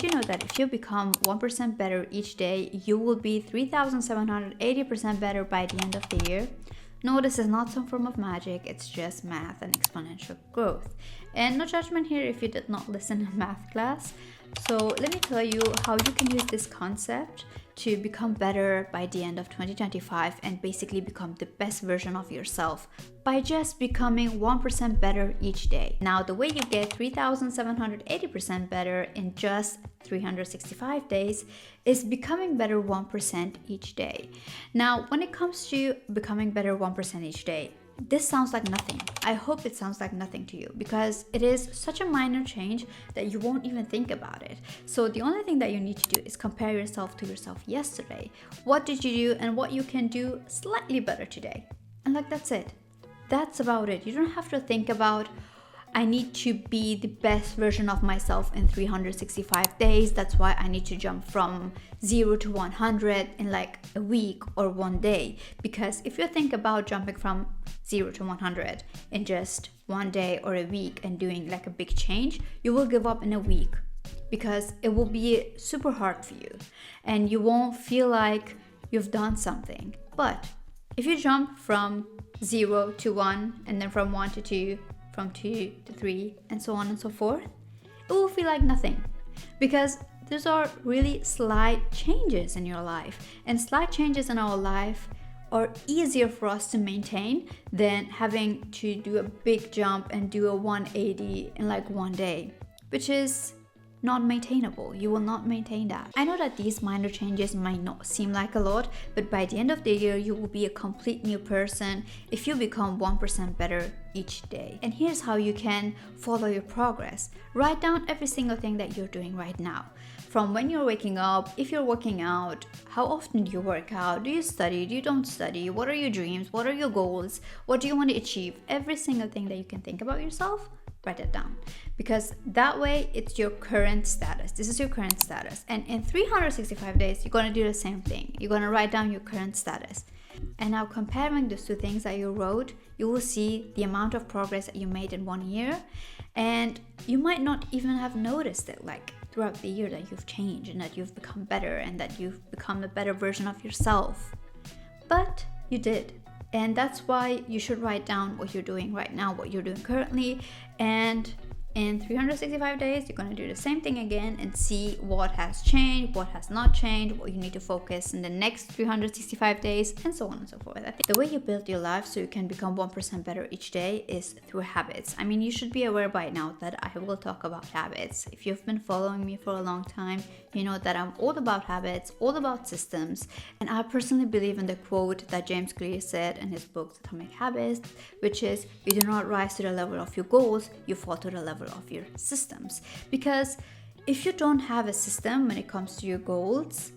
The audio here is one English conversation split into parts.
You know that if you become 1% better each day, you will be 3,780% better by the end of the year. No, this is not some form of magic, it's just math and exponential growth. And no judgment here if you did not listen in math class. So let me tell you how you can use this concept to become better by the end of 2025 and basically become the best version of yourself by just becoming 1% better each day. Now, the way you get 3,780% better in just 365 days is becoming better 1% each day. Now, when it comes to becoming better 1% each day, this sounds like nothing. I hope it sounds like nothing to you because it is such a minor change that you won't even think about it. So the only thing that you need to do is compare yourself to yourself yesterday. What did you do and what you can do slightly better today? And that's it. That's about it. You don't have to think about, I need to be the best version of myself in 365 days. That's why I need to jump from 0 to 100 in a week or one day. Because if you think about jumping from 0 to 100 in just one day or a week and doing a big change, you will give up in a week because it will be super hard for you and you won't feel like you've done something. But if you jump from 0 to 1 and then from 1 to 2, from 2 to 3 and so on and so forth, it will feel like nothing because those are really slight changes in your life, and slight changes in our life are easier for us to maintain than having to do a big jump and do a 180 in one day, which is not maintainable. You will not maintain that. I know that these minor changes might not seem like a lot, but by the end of the year, you will be a complete new person if you become 1% better each day. And here's how you can follow your progress. Write down every single thing that you're doing right now. From when you're waking up, if you're working out, how often do you work out? Do you study? Do you don't study? What are your dreams? What are your goals? What do you want to achieve? Every single thing that you can think about yourself, write it down, because that way it's your current status. This is your current status, and in 365 days you're going to do the same thing. You're going to write down your current status, and now comparing those two things that you wrote, you will see the amount of progress that you made in 1 year, and you might not even have noticed it throughout the year that you've changed and that you've become better and that you've become a better version of yourself, but you did. And that's why you should write down what you're doing right now, what you're doing currently, and in 365 days, you're going to do the same thing again and see what has changed, what has not changed, what you need to focus in the next 365 days, and so on and so forth. I think the way you build your life so you can become 1% better each day is through habits. I mean, you should be aware by now that I will talk about habits. If you've been following me for a long time, you know that I'm all about habits, all about systems, and I personally believe in the quote that James Clear said in his book Atomic Habits, which is, you do not rise to the level of your goals, you fall to the level of your systems. Because if you don't have a system when it comes to your goals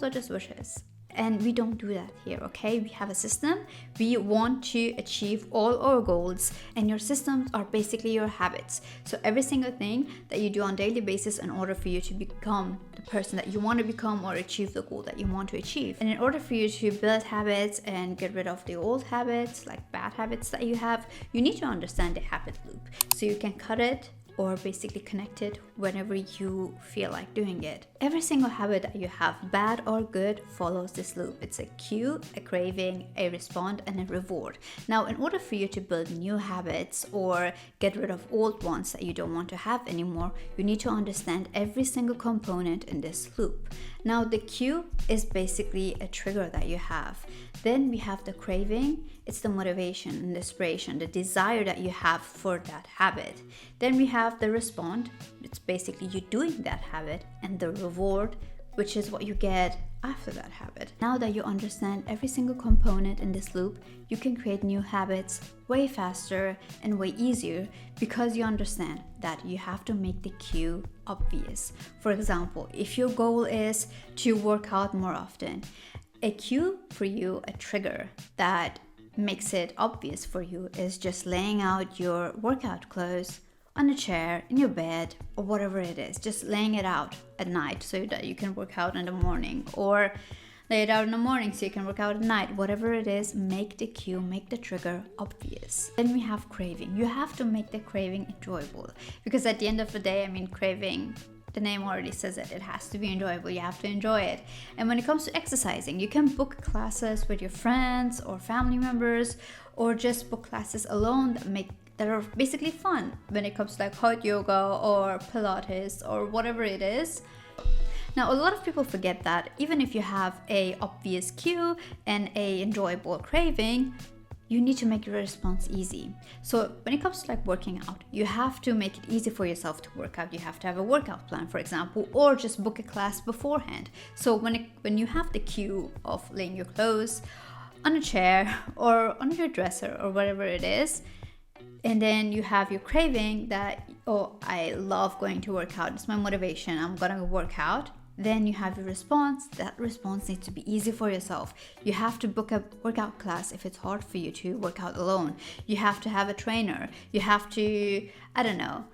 are just wishes. And we don't do that here, okay? We have a system. We want to achieve all our goals, and your systems are basically your habits. So every single thing that you do on a daily basis in order for you to become the person that you want to become or achieve the goal that you want to achieve. And in order for you to build habits and get rid of the old habits, like bad habits that you have, you need to understand the habit loop so you can cut it or basically connect it whenever you feel like doing it. Every single habit that you have, bad or good, follows this loop. It's a cue, a craving, a response, and a reward. Now, in order for you to build new habits or get rid of old ones that you don't want to have anymore, you need to understand every single component in this loop. Now, the cue is basically a trigger that you have. Then we have the craving. It's the motivation and the inspiration, the desire that you have for that habit. Then we have the response. It's basically you doing that habit, and the reward, which is what you get after that habit. Now that you understand every single component in this loop, you can create new habits way faster and way easier because you understand that you have to make the cue obvious. For example, if your goal is to work out more often, a cue for you, a trigger that makes it obvious for you, is just laying out your workout clothes on a chair, in your bed, or whatever it is. Just laying it out at night so that you can work out in the morning, or lay it out in the morning so you can work out at night. Whatever it is, make the cue, make the trigger obvious. Then we have craving. You have to make the craving enjoyable, because at the end of the day, craving The name already says it. It has to be enjoyable. You have to enjoy it. And when it comes to exercising, you can book classes with your friends or family members, or just book classes alone that are basically fun when it comes to like hot yoga or Pilates or whatever it is. Now, a lot of people forget that even if you have a obvious cue and a enjoyable craving, you need to make your response easy. So when it comes to like working out, you have to make it easy for yourself to work out. You have to have a workout plan, for example, or just book a class beforehand. So when you have the cue of laying your clothes on a chair or on your dresser or whatever it is, and then you have your craving that, oh, I love going to work out, it's my motivation, I'm gonna work out. Then you have your response. That response needs to be easy for yourself. You have to book a workout class if it's hard for you to work out alone. You have to have a trainer. You have to, I don't know,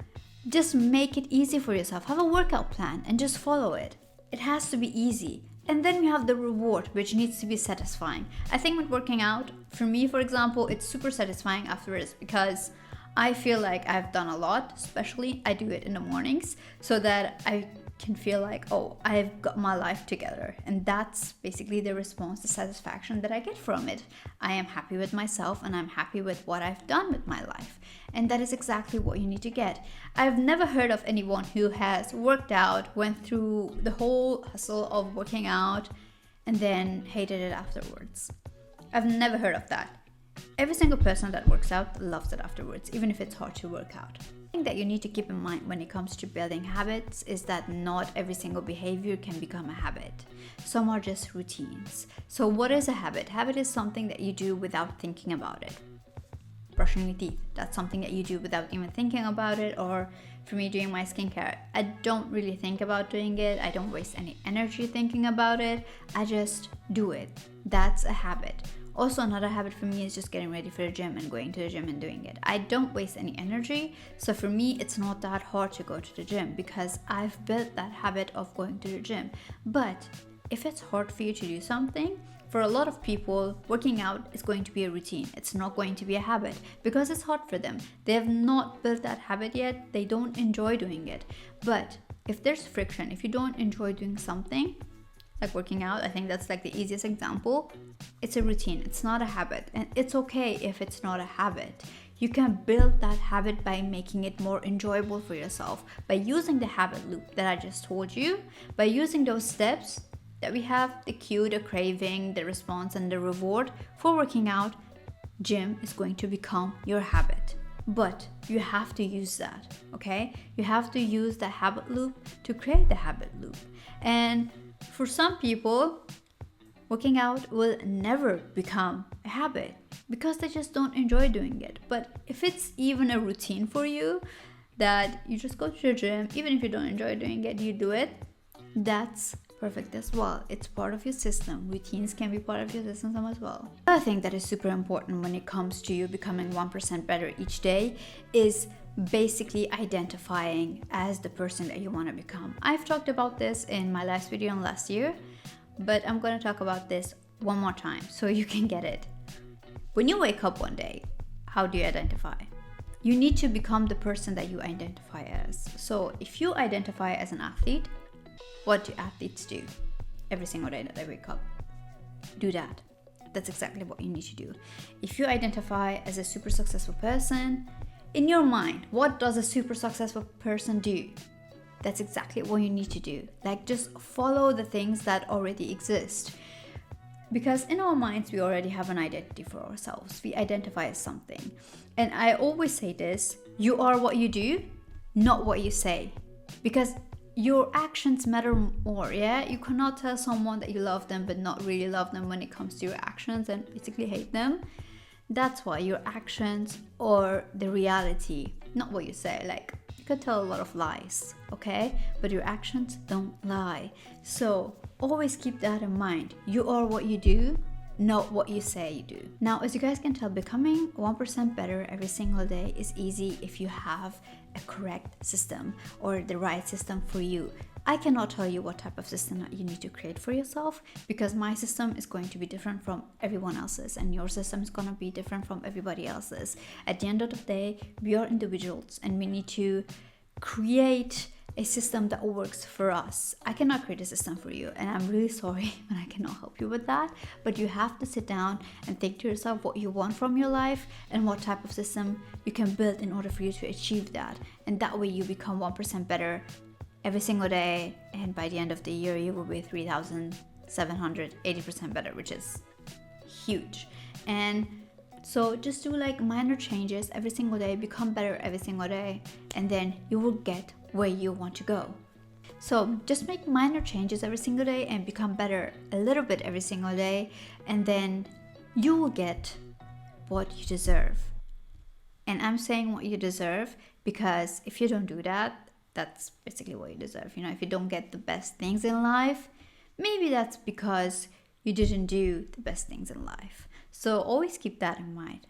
just make it easy for yourself. Have a workout plan and just follow it. It has to be easy. And then you have the reward, which needs to be satisfying. I think with working out, for me, for example, it's super satisfying afterwards because I feel like I've done a lot, especially I do it in the mornings, so that I can feel like, oh, I've got my life together. And that's basically the response, the satisfaction that I get from it. I am happy with myself and I'm happy with what I've done with my life. And that is exactly what you need to get. I've never heard of anyone who has worked out, went through the whole hustle of working out, and then hated it afterwards. I've never heard of that. Every single person that works out loves it afterwards, even if it's hard to work out. Thing that you need to keep in mind when it comes to building habits is that not every single behavior can become a habit. Some are just routines. So what is a habit? Habit is something that you do without thinking about it. Brushing your teeth, that's something that you do without even thinking about it. Or for me, doing my skincare, I don't really think about doing it. I don't waste any energy thinking about it. I just do it. That's a habit. Also, another habit for me is just getting ready for the gym and going to the gym and doing it. I don't waste any energy. So for me, it's not that hard to go to the gym because I've built that habit of going to the gym. But if it's hard for you to do something, for a lot of people, working out is going to be a routine. It's not going to be a habit because it's hard for them. They have not built that habit yet. They don't enjoy doing it. But if there's friction, if you don't enjoy doing something, like working out, I think that's like the easiest example. It's a routine, it's not a habit, and it's okay if it's not a habit. You can build that habit by making it more enjoyable for yourself, by using the habit loop that I just told you, by using those steps that we have, the cue, the craving, the response, and the reward for working out. Gym is going to become your habit. But you have to use that, okay? You have to use the habit loop to create the habit loop. And for some people, working out will never become a habit because they just don't enjoy doing it. But if it's even a routine for you, that you just go to the gym, even if you don't enjoy doing it, you do it, that's perfect as well. It's part of your system. Routines can be part of your system as well. Another thing that is super important when it comes to you becoming 1% better each day is basically identifying as the person that you want to become. I've talked about this in my last video last year, but I'm going to talk about this one more time so you can get it. When you wake up one day, how do you identify? You need to become the person that you identify as. So if you identify as an athlete, what do athletes do every single day that they wake up? Do that. That's exactly what you need to do. If you identify as a super successful person, in your mind, what does a super successful person do? That's exactly what you need to do. Like, just follow the things that already exist. Because in our minds, we already have an identity for ourselves. We identify as something. And I always say this, you are what you do, not what you say. Because your actions matter more, yeah? You cannot tell someone that you love them but not really love them when it comes to your actions and basically hate them. That's why your actions are the reality, not what you say. Like, you could tell a lot of lies, okay? But your actions don't lie. So always keep that in mind. You are what you do, not what you say you do. Now, as you guys can tell, becoming 1% better every single day is easy if you have a correct system or the right system for you. I cannot tell you what type of system that you need to create for yourself because my system is going to be different from everyone else's and your system is going to be different from everybody else's. At the end of the day, we are individuals and we need to create a system that works for us. I cannot create a system for you, and I'm really sorry when I cannot help you with that. But you have to sit down and think to yourself what you want from your life and what type of system you can build in order for you to achieve that. And that way you become 1% better every single day, and by the end of the year you will be 3,780% better, which is huge. And so just do like minor changes every single day, become better every single day, and then you will get where you want to go. So just make minor changes every single day and become better a little bit every single day, and then you will get what you deserve. And I'm saying what you deserve because if you don't do that, that's basically what you deserve. If you don't get the best things in life, maybe that's because you didn't do the best things in life. So always keep that in mind.